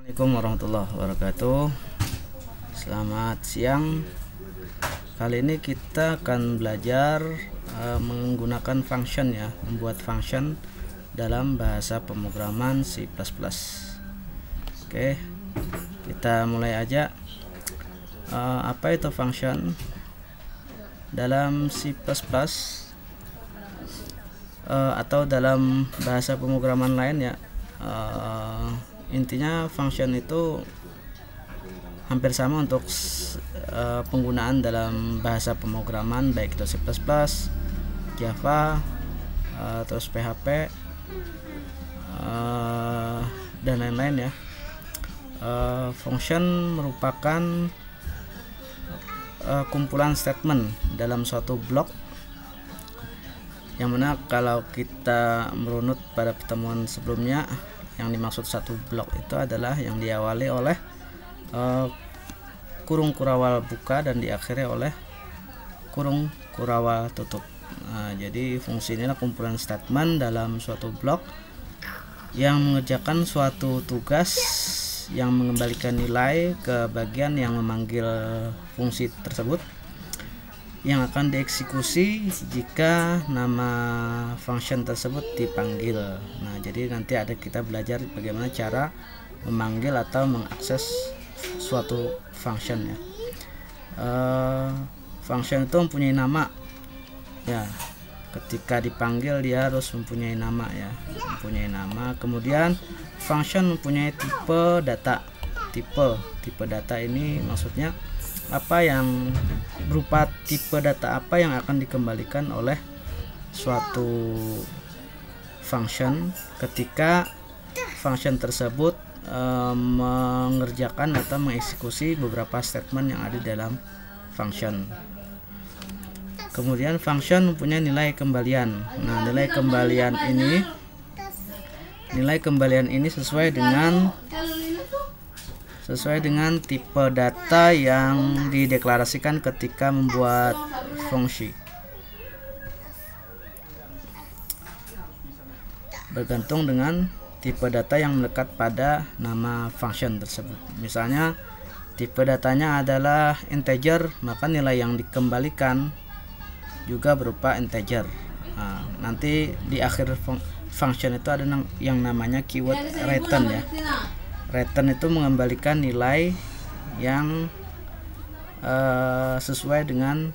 Assalamualaikum warahmatullahi wabarakatuh. Selamat siang. Kali ini kita akan belajar menggunakan function ya, membuat function dalam bahasa pemrograman C++. Oke, kita mulai aja. Apa itu function? Dalam C++ atau dalam bahasa pemrograman lain ya, intinya function itu hampir sama untuk penggunaan dalam bahasa pemrograman baik itu C++, Java, terus PHP dan lain-lain ya. Function merupakan kumpulan statement dalam suatu blok, yang mana kalau kita merunut pada pertemuan sebelumnya, yang dimaksud satu blok itu adalah yang diawali oleh kurung kurawal buka dan diakhiri oleh kurung kurawal tutup. Jadi fungsi inilah kumpulan statement dalam suatu blok yang mengerjakan suatu tugas yang mengembalikan nilai ke bagian yang memanggil fungsi tersebut, yang akan dieksekusi jika nama function tersebut dipanggil. Nah, jadi nanti kita belajar bagaimana cara memanggil atau mengakses suatu function ya. Function itu mempunyai nama ya. Ketika dipanggil dia harus mempunyai nama ya, mempunyai nama. Kemudian function mempunyai tipe data. Tipe data ini maksudnya apa yang berupa tipe data apa yang akan dikembalikan oleh suatu function ketika function tersebut mengerjakan atau mengeksekusi beberapa statement yang ada di dalam function. Kemudian function mempunyai nilai kembalian. Nah, nilai kembalian ini sesuai dengan tipe data yang dideklarasikan ketika membuat fungsi, bergantung dengan tipe data yang melekat pada nama function tersebut. Misalnya tipe datanya adalah integer, maka nilai yang dikembalikan juga berupa integer. Nah, nanti di akhir function itu ada yang namanya keyword return ya. Return itu mengembalikan nilai yang sesuai dengan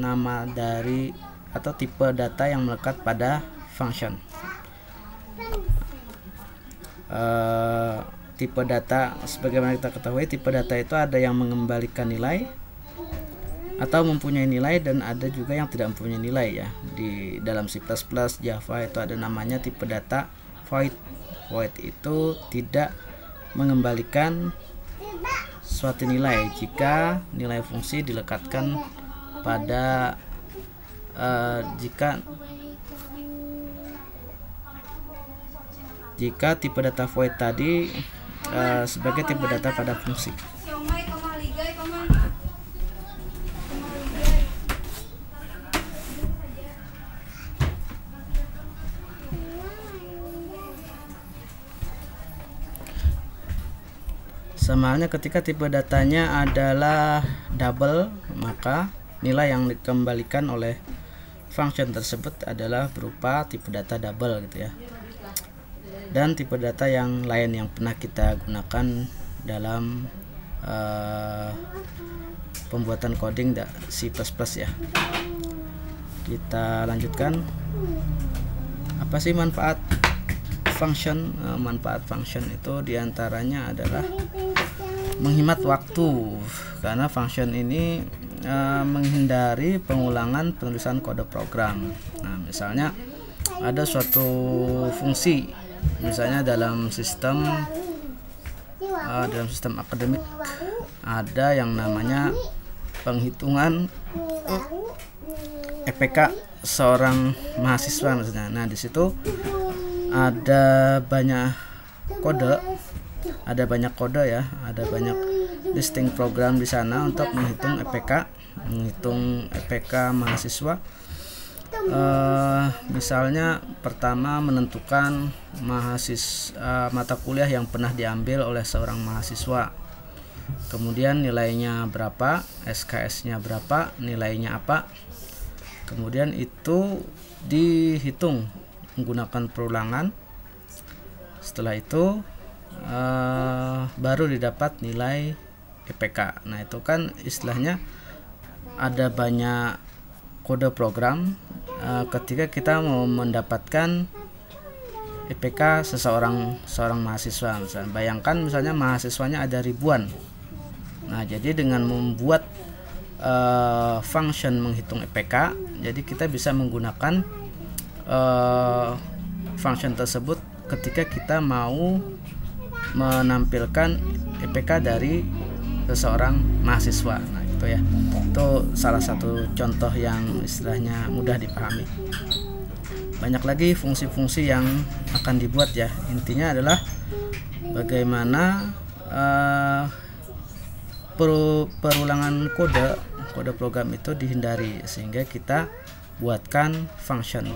nama dari atau tipe data yang melekat pada function. Tipe data, sebagaimana kita ketahui, tipe data itu ada yang mengembalikan nilai atau mempunyai nilai, dan ada juga yang tidak mempunyai nilai ya. Di dalam C++, Java itu ada namanya tipe data void. Void itu tidak mengembalikan suatu nilai jika nilai fungsi dilekatkan pada jika tipe data void tadi sebagai tipe data pada fungsi. Sama halnya ketika tipe datanya adalah double, maka nilai yang dikembalikan oleh function tersebut adalah berupa tipe data double gitu ya. Dan tipe data yang lain yang pernah kita gunakan dalam pembuatan coding C++ ya. Kita lanjutkan. Apa sih manfaat function? Manfaat function itu diantaranya adalah menghemat waktu, karena function ini menghindari pengulangan penulisan kode program. Nah, misalnya ada suatu fungsi, misalnya dalam sistem akademik ada yang namanya penghitungan EPK seorang mahasiswa misalnya. Nah, di situ ada banyak kode ya, ada banyak listing program di sana untuk menghitung EPK mahasiswa. Misalnya pertama menentukan mata kuliah yang pernah diambil oleh seorang mahasiswa, kemudian nilainya berapa, SKS-nya berapa, nilainya apa, kemudian itu dihitung menggunakan perulangan. Setelah itu baru didapat nilai IPK. Nah, itu kan istilahnya ada banyak kode program ketika kita mau mendapatkan IPK seorang mahasiswa. Misalnya, bayangkan misalnya mahasiswanya ada ribuan. Nah, jadi dengan membuat function menghitung IPK, jadi kita bisa menggunakan function tersebut ketika kita mau menampilkan IPK dari seseorang mahasiswa. Nah, itu ya, itu salah satu contoh yang istilahnya mudah dipahami. Banyak lagi fungsi-fungsi yang akan dibuat ya. Intinya adalah bagaimana perulangan kode program itu dihindari, sehingga kita buatkan function.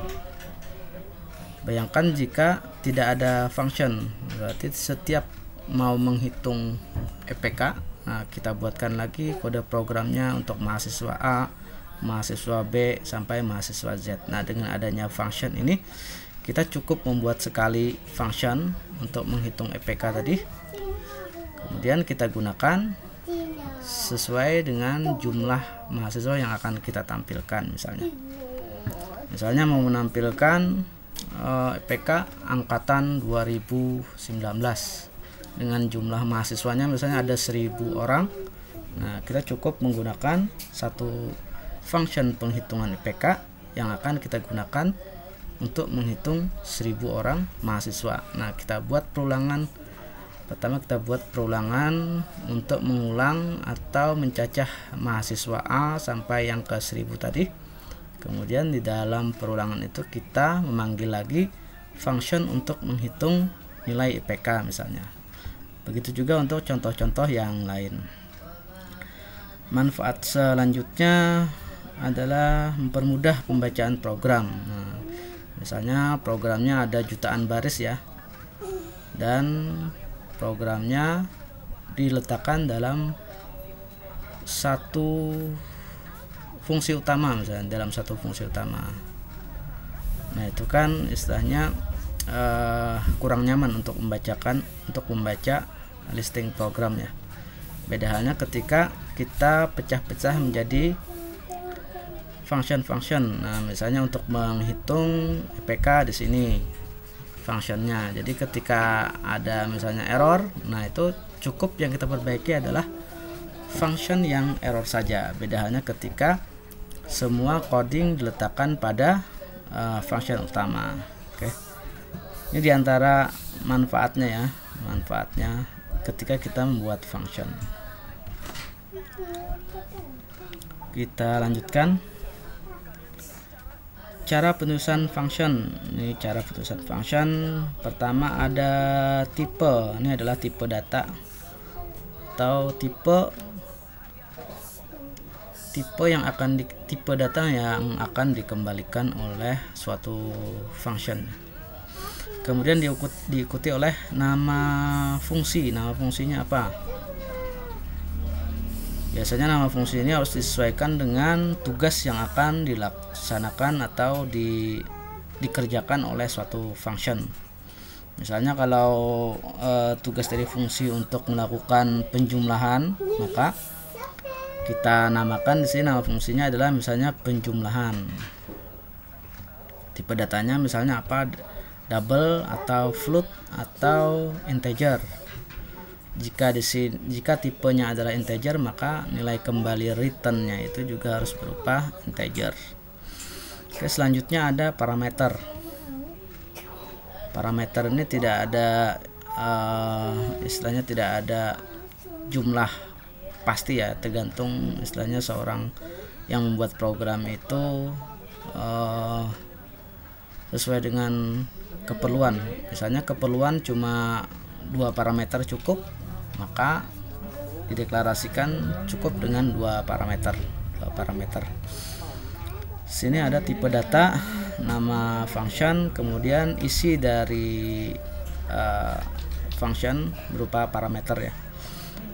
Bayangkan jika tidak ada function, berarti setiap mau menghitung IPK, nah kita buatkan lagi kode programnya untuk mahasiswa A, mahasiswa B, sampai mahasiswa Z. Nah, dengan adanya function ini, kita cukup membuat sekali function untuk menghitung IPK tadi, kemudian kita gunakan sesuai dengan jumlah mahasiswa yang akan kita tampilkan. Misalnya mau menampilkan IPK angkatan 2019 dengan jumlah mahasiswanya misalnya ada 1000 orang. Nah, kita cukup menggunakan satu function penghitungan IPK yang akan kita gunakan untuk menghitung 1000 orang mahasiswa. Nah, kita buat perulangan. Pertama kita buat perulangan untuk mengulang atau mencacah mahasiswa A sampai yang ke 1000 tadi. Kemudian di dalam perulangan itu kita memanggil lagi function untuk menghitung nilai IPK misalnya. Begitu juga untuk contoh-contoh yang lain. Manfaat selanjutnya adalah mempermudah pembacaan program. Nah, misalnya programnya ada jutaan baris ya, dan programnya diletakkan dalam satu fungsi utama, misalnya dalam satu fungsi utama. Nah, itu kan istilahnya kurang nyaman untuk membaca listing program ya. Beda halnya ketika kita pecah-pecah menjadi function. Nah, misalnya untuk menghitung IPK di sini functionnya. Jadi ketika ada misalnya error, nah itu cukup yang kita perbaiki adalah function yang error saja. Beda halnya ketika semua coding diletakkan pada function utama. Oke. Ini diantara manfaatnya ya, manfaatnya ketika kita membuat function. Kita lanjutkan. Cara penulisan function. Ini cara penulisan function. Pertama ada tipe. Ini adalah tipe data atau tipe data yang akan dikembalikan oleh suatu function. Kemudian diikuti oleh nama fungsi. Nama fungsinya apa? Biasanya nama fungsi ini harus disesuaikan dengan tugas yang akan dilaksanakan atau dikerjakan oleh suatu function. Misalnya kalau tugas dari fungsi untuk melakukan penjumlahan, maka kita namakan di sini nama fungsinya adalah misalnya penjumlahan. Tipe datanya misalnya apa? Double atau float atau integer. Jika tipenya adalah integer, maka nilai kembali returnnya itu juga harus berupa integer. Oke, selanjutnya ada parameter. Parameter ini tidak ada istilahnya tidak ada jumlah pasti ya, tergantung istilahnya seorang yang membuat program itu sesuai dengan keperluan. Misalnya keperluan cuma 2 parameter cukup, maka dideklarasikan cukup dengan 2 parameter. Sini ada tipe data, nama function, kemudian isi dari function berupa parameter ya.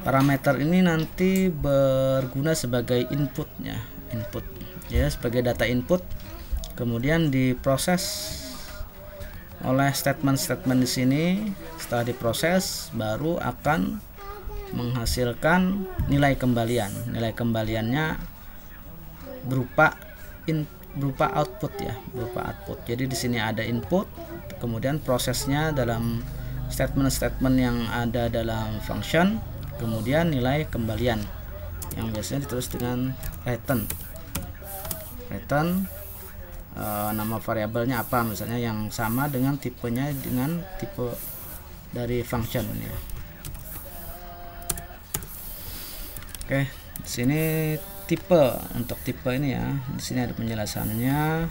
Parameter ini nanti berguna sebagai inputnya, input ya, sebagai data input, kemudian diproses oleh statement-statement di sini. Setelah diproses baru akan menghasilkan nilai kembalian. Nilai kembaliannya berupa output ya, berupa output. Jadi di sini ada input, kemudian prosesnya dalam statement-statement yang ada dalam function, kemudian nilai kembalian yang biasanya ditulis dengan return. Nama variabelnya apa misalnya, yang sama dengan tipenya dengan tipe dari function ya. Oke, di sini tipe, untuk tipe ini ya, di sini ada penjelasannya.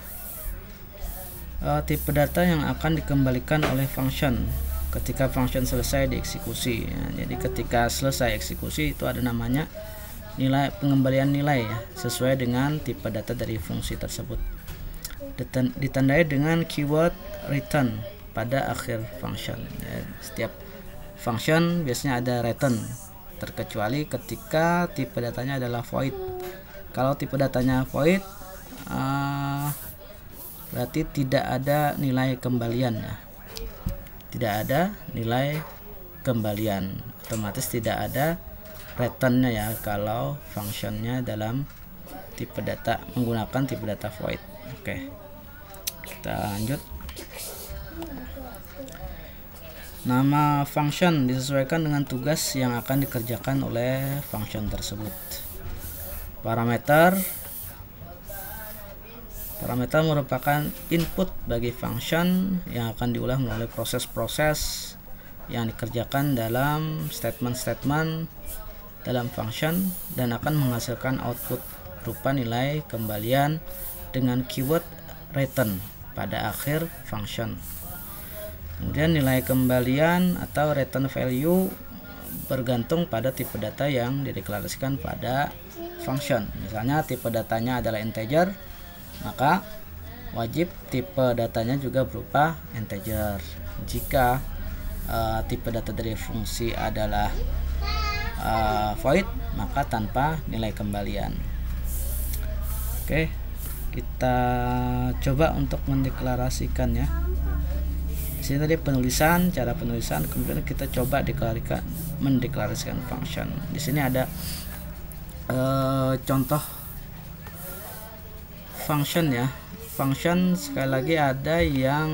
Tipe data yang akan dikembalikan oleh function ketika function selesai dieksekusi ya. Jadi ketika selesai eksekusi itu ada namanya nilai, pengembalian nilai ya, sesuai dengan tipe data dari fungsi tersebut. Ditandai dengan keyword return pada akhir function ya. Setiap function biasanya ada return, terkecuali ketika tipe datanya adalah void. Kalau tipe datanya void, berarti tidak ada nilai kembalian ya, tidak ada nilai kembalian, otomatis tidak ada returnnya ya kalau functionnya dalam tipe data menggunakan tipe data void. Oke, kita lanjut. Nama function disesuaikan dengan tugas yang akan dikerjakan oleh function tersebut. Parameter merupakan input bagi function yang akan diulah melalui proses-proses yang dikerjakan dalam statement-statement dalam function dan akan menghasilkan output berupa nilai kembalian dengan keyword return pada akhir function. Kemudian nilai kembalian atau return value bergantung pada tipe data yang dideklarasikan pada function. Misalnya tipe datanya adalah integer, maka wajib tipe datanya juga berupa integer. Jika tipe data dari fungsi adalah void, maka tanpa nilai kembalian. Oke, kita coba untuk mendeklarasikan ya. Di sini tadi penulisan, cara penulisan, kemudian kita coba mendeklarasikan function. Di sini ada contoh function ya. Function sekali lagi ada yang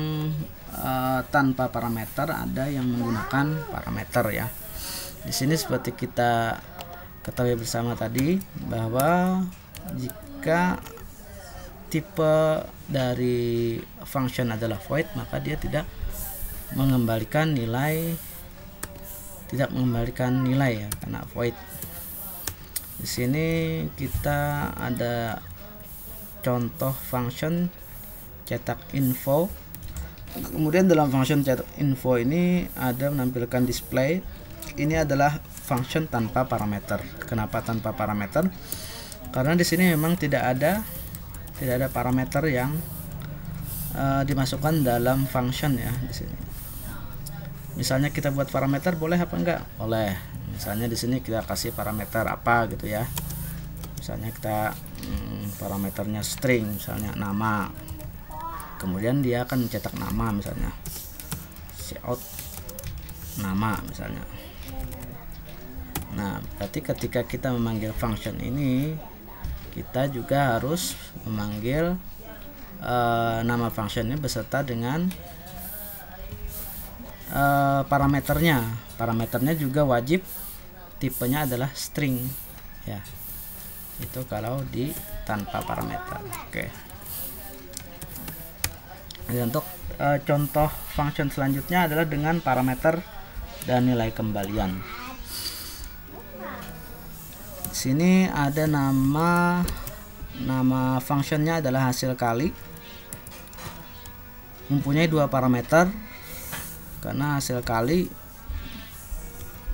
tanpa parameter, ada yang menggunakan parameter ya. Di sini seperti kita ketahui bersama tadi bahwa jika tipe dari function adalah void, maka dia tidak mengembalikan nilai ya, karena void. Di sini kita ada contoh function cetak info. Kemudian dalam function cetak info ini ada menampilkan display. Ini adalah function tanpa parameter. Kenapa tanpa parameter? Karena di sini memang tidak ada parameter yang dimasukkan dalam function ya. Di sini misalnya kita buat parameter, boleh apa enggak? Boleh. Misalnya di sini kita kasih parameter apa gitu ya. Misalnya kita parameternya string, misalnya nama. Kemudian dia akan mencetak nama, misalnya cout nama misalnya. Nah, berarti ketika kita memanggil function ini, kita juga harus memanggil nama functionnya beserta dengan parameternya. Parameternya juga wajib tipenya adalah string ya. Itu kalau di tanpa parameter. Oke. Dan untuk contoh function selanjutnya adalah dengan parameter dan nilai kembalian. Di sini ada nama functionnya adalah hasil kali, mempunyai dua parameter karena hasil kali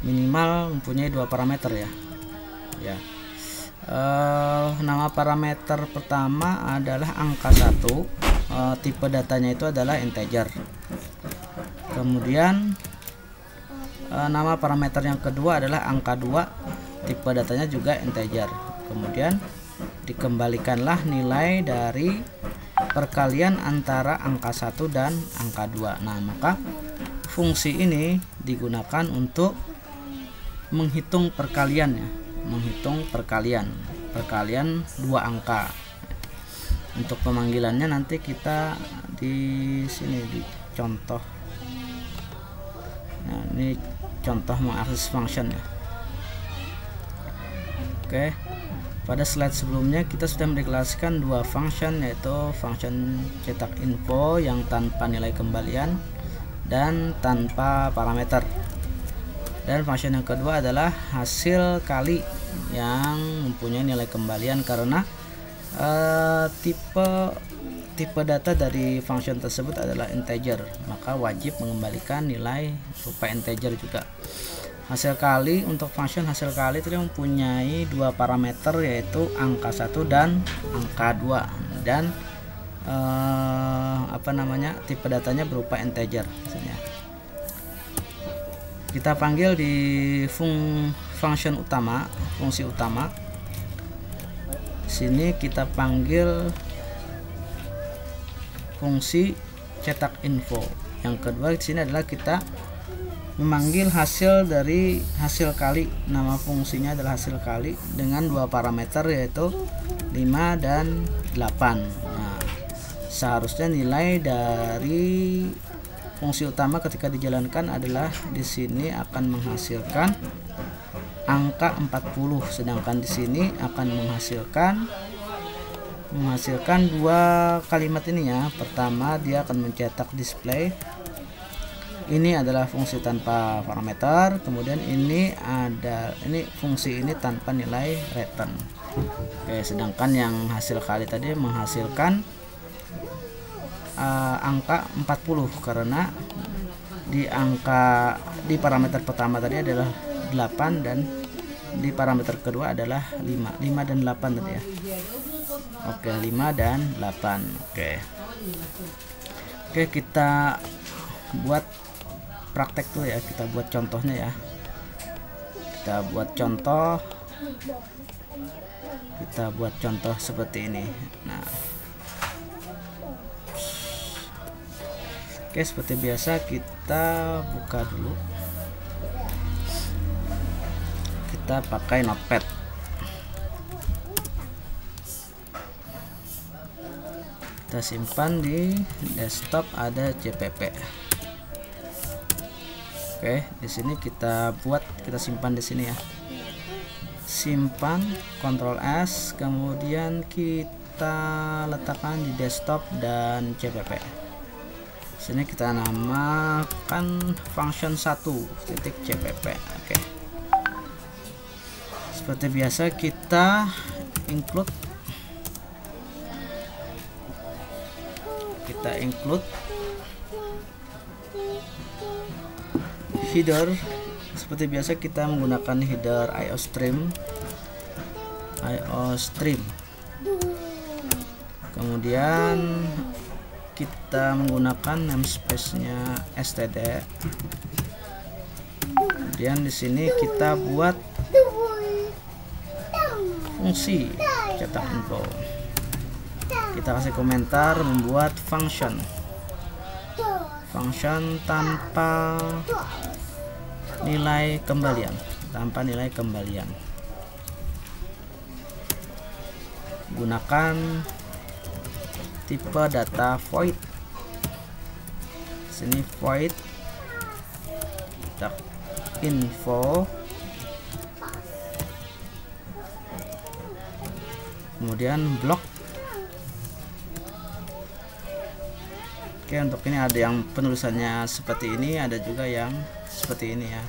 minimal mempunyai dua parameter ya. Nama parameter pertama adalah angka 1, tipe datanya itu adalah integer. Kemudian nama parameter yang kedua adalah angka 2, tipe datanya juga integer. Kemudian dikembalikanlah nilai dari perkalian antara angka 1 dan angka 2. Nah, maka fungsi ini digunakan untuk menghitung perkaliannya, menghitung perkalian dua angka. Untuk pemanggilannya nanti kita di sini di contoh. Nah, ini contoh mengakses function ya. Oke, pada slide sebelumnya kita sudah mendeklarasikan dua function, yaitu function cetak info yang tanpa nilai kembalian dan tanpa parameter. Dan function yang kedua adalah hasil kali yang mempunyai nilai kembalian, karena tipe data dari function tersebut adalah integer, maka wajib mengembalikan nilai berupa integer juga. Hasil kali, untuk function hasil kali itu mempunyai dua parameter, yaitu angka 1 dan angka 2, dan tipe datanya berupa integer misalnya. Kita panggil di function utama, fungsi utama. Sini kita panggil fungsi cetak info. Yang kedua di sini adalah kita memanggil hasil dari hasil kali. Nama fungsinya adalah hasil kali dengan dua parameter, yaitu 5 dan 8. Nah, seharusnya nilai dari fungsi utama ketika dijalankan adalah di sini akan menghasilkan angka 40, sedangkan di sini akan menghasilkan dua kalimat ini ya. Pertama, dia akan mencetak display. Ini adalah fungsi tanpa parameter, kemudian ini fungsi ini tanpa nilai return. Oke, sedangkan yang hasil kali tadi menghasilkan angka 40, karena di parameter pertama tadi adalah 8 dan di parameter kedua adalah 5 dan 8 tadi ya. Oke, 5 dan 8. Oke, kita buat praktek tuh ya, kita buat contohnya ya. Kita buat contoh seperti ini. Nah, oke, seperti biasa kita buka dulu. Kita pakai notepad. Kita simpan di desktop, ada CPP. Oke, di sini kita simpan di sini ya. Simpan, Ctrl S, kemudian kita letakkan di desktop dan CPP. Sini kita namakan function 1.cpp. Oke. Seperti biasa kita include header. Seperti biasa kita menggunakan header IOStream. Kemudian kita menggunakan namespace-nya std. Kemudian di sini kita buat fungsi cetak info. Kita kasih komentar membuat function tanpa nilai kembalian, gunakan tipe data void. Sini void cetak info, kemudian blok. Oke, untuk ini ada yang penulisannya seperti ini, ada juga yang seperti ini ya.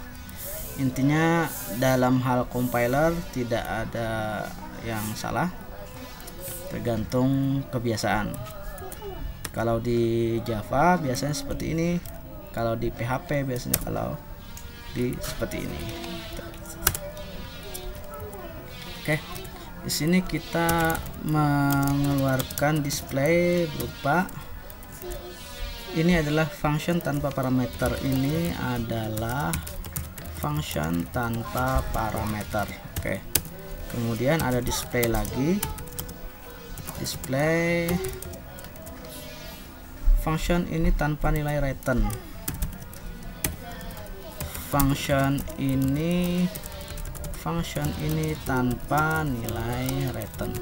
Intinya dalam hal compiler tidak ada yang salah, tergantung kebiasaan. Kalau di Java biasanya seperti ini, kalau di PHP biasanya seperti ini. Oke, Di sini kita mengeluarkan display berupa ini adalah function tanpa parameter. Ini adalah function tanpa parameter. Oke. Kemudian ada display lagi. Display function ini tanpa nilai return. Function ini tanpa nilai return.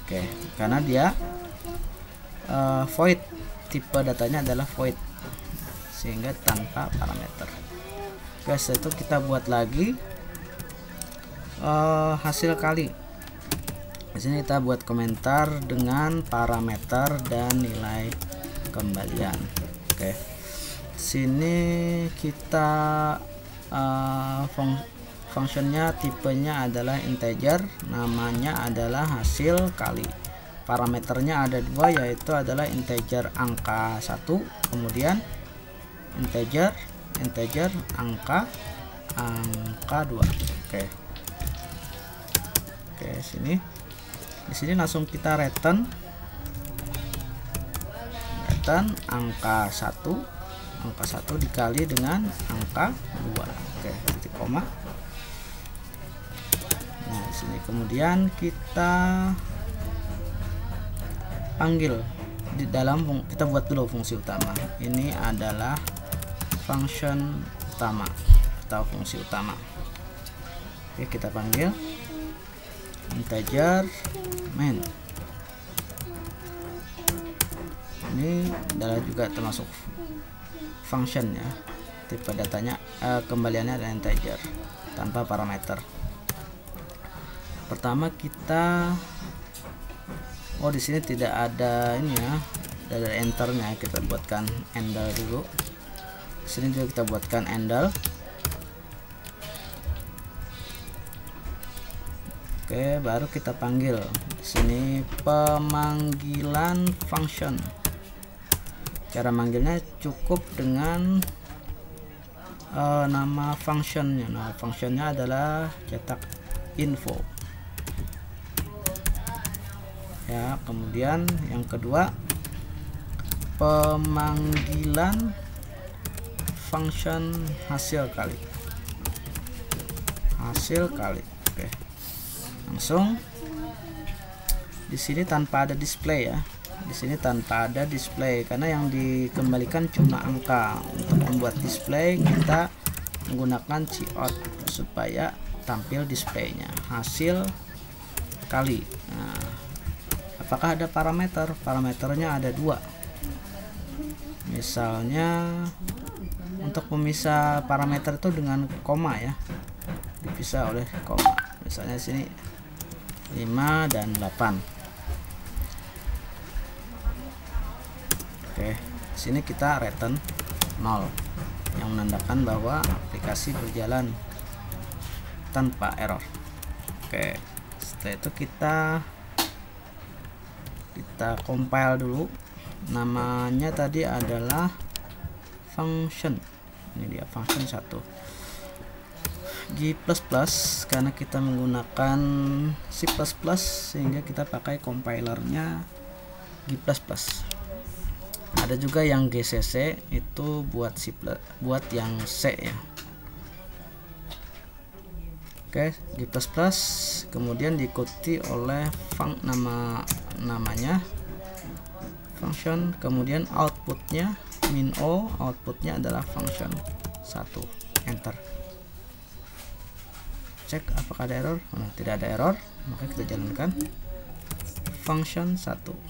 Oke, karena dia void, tipe datanya adalah void, sehingga tanpa parameter. Oke, setelah itu kita buat lagi hasil kali. Di sini kita buat komentar dengan parameter dan nilai kembalian. Oke, sini kita fungsinya tipenya adalah integer, namanya adalah hasil kali. Parameternya ada dua, yaitu adalah integer angka 1, kemudian integer angka 2. Oke, di sini langsung kita return angka 1 dikali dengan angka 2. Oke, titik koma. Nah, di sini kemudian kita panggil di dalam, kita buat dulu fungsi utama. Ini adalah function utama atau fungsi utama. Oke, kita panggil integer main. Ini adalah juga termasuk function ya, tipe datanya kembaliannya adalah integer tanpa parameter. Pertama kita di sini tidak ada ini ya, tidak ada enternya, kita buatkan handle dulu. Di sini juga kita buatkan handle. Oke, baru kita panggil di sini pemanggilan function. Cara manggilnya cukup dengan nama functionnya. Nah, functionnya adalah cetak info. Ya, kemudian yang kedua pemanggilan function hasil kali. Oke, langsung di sini tanpa ada display ya. Di sini tanpa ada display karena yang dikembalikan cuma angka. Untuk membuat display kita menggunakan cout supaya tampil displaynya hasil kali. Nah, apakah ada parameter? Parameternya ada dua. Misalnya untuk memisah parameter itu dengan koma ya, dipisah oleh koma. Misalnya di sini 5 dan 8. Oke, sini kita return 0 yang menandakan bahwa aplikasi berjalan tanpa error. Oke, setelah itu kita compile dulu. Namanya tadi adalah function. Ini dia function 1. G++ karena kita menggunakan C++ sehingga kita pakai compilernya G++. Ada juga yang GCC, itu buat buat yang C ya. Oke, G++, kemudian diikuti oleh namanya function, kemudian outputnya min o, outputnya adalah function 1. Enter. Cek apakah ada error. Tidak ada error, maka kita jalankan function 1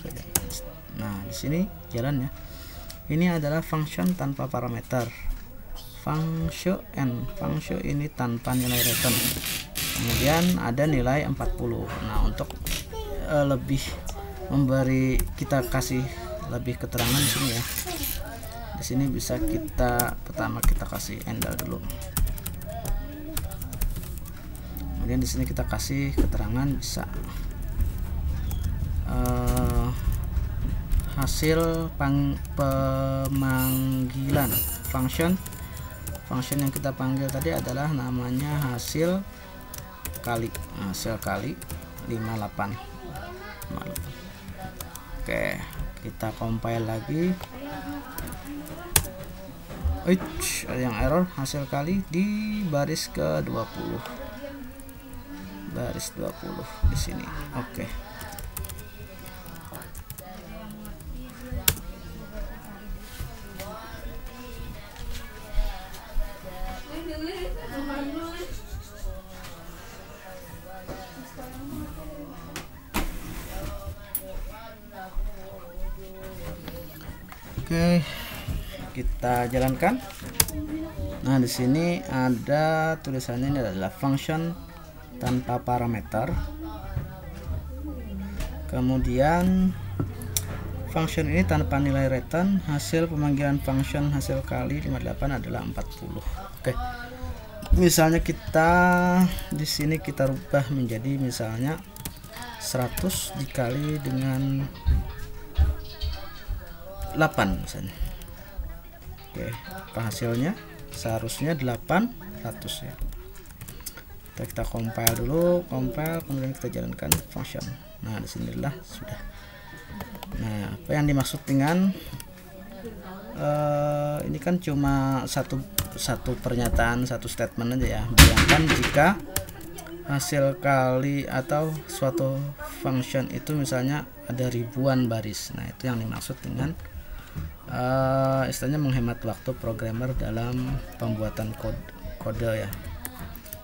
saja. Nah, di sini jalan ya. Ini adalah function tanpa parameter. Function ini tanpa nilai return. Kemudian ada nilai 40. Nah, untuk lebih memberi, kita kasih lebih keterangan di sini ya. Di sini bisa pertama kita kasih handle dulu. Kemudian di sini kita kasih keterangan bisa hasil pemanggilan function yang kita panggil tadi adalah namanya hasil kali, hasil kali 58. Oke, kita compile lagi. Ada yang error, hasil kali di baris ke 20, baris 20 di sini. Oke. Oke, kita jalankan. Nah, di sini ada tulisannya, ini adalah function tanpa parameter. Kemudian function ini tanpa nilai return. Hasil pemanggilan function hasil kali 58 adalah 40. Oke. Misalnya kita di sini kita rubah menjadi misalnya 100 dikali dengan 8 misalnya. Oke, apa hasilnya? Seharusnya 800 ya. Kita compile dulu, compile, kemudian kita jalankan function. Nah, disinilah sudah. Nah, apa yang dimaksud dengan ini kan cuma satu pernyataan, satu statement aja ya. Bayangkan jika hasil kali atau suatu function itu misalnya ada ribuan baris. Nah, itu yang dimaksud dengan istilahnya menghemat waktu programmer dalam pembuatan kode ya.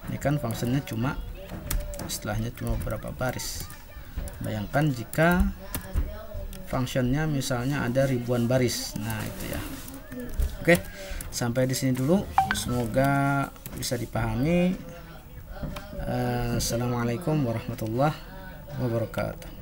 Ini kan fungsinya cuma istilahnya cuma beberapa baris. Bayangkan jika fungsinya misalnya ada ribuan baris. Nah, itu ya. Oke, sampai di sini dulu. Semoga bisa dipahami. Assalamualaikum warahmatullahi wabarakatuh.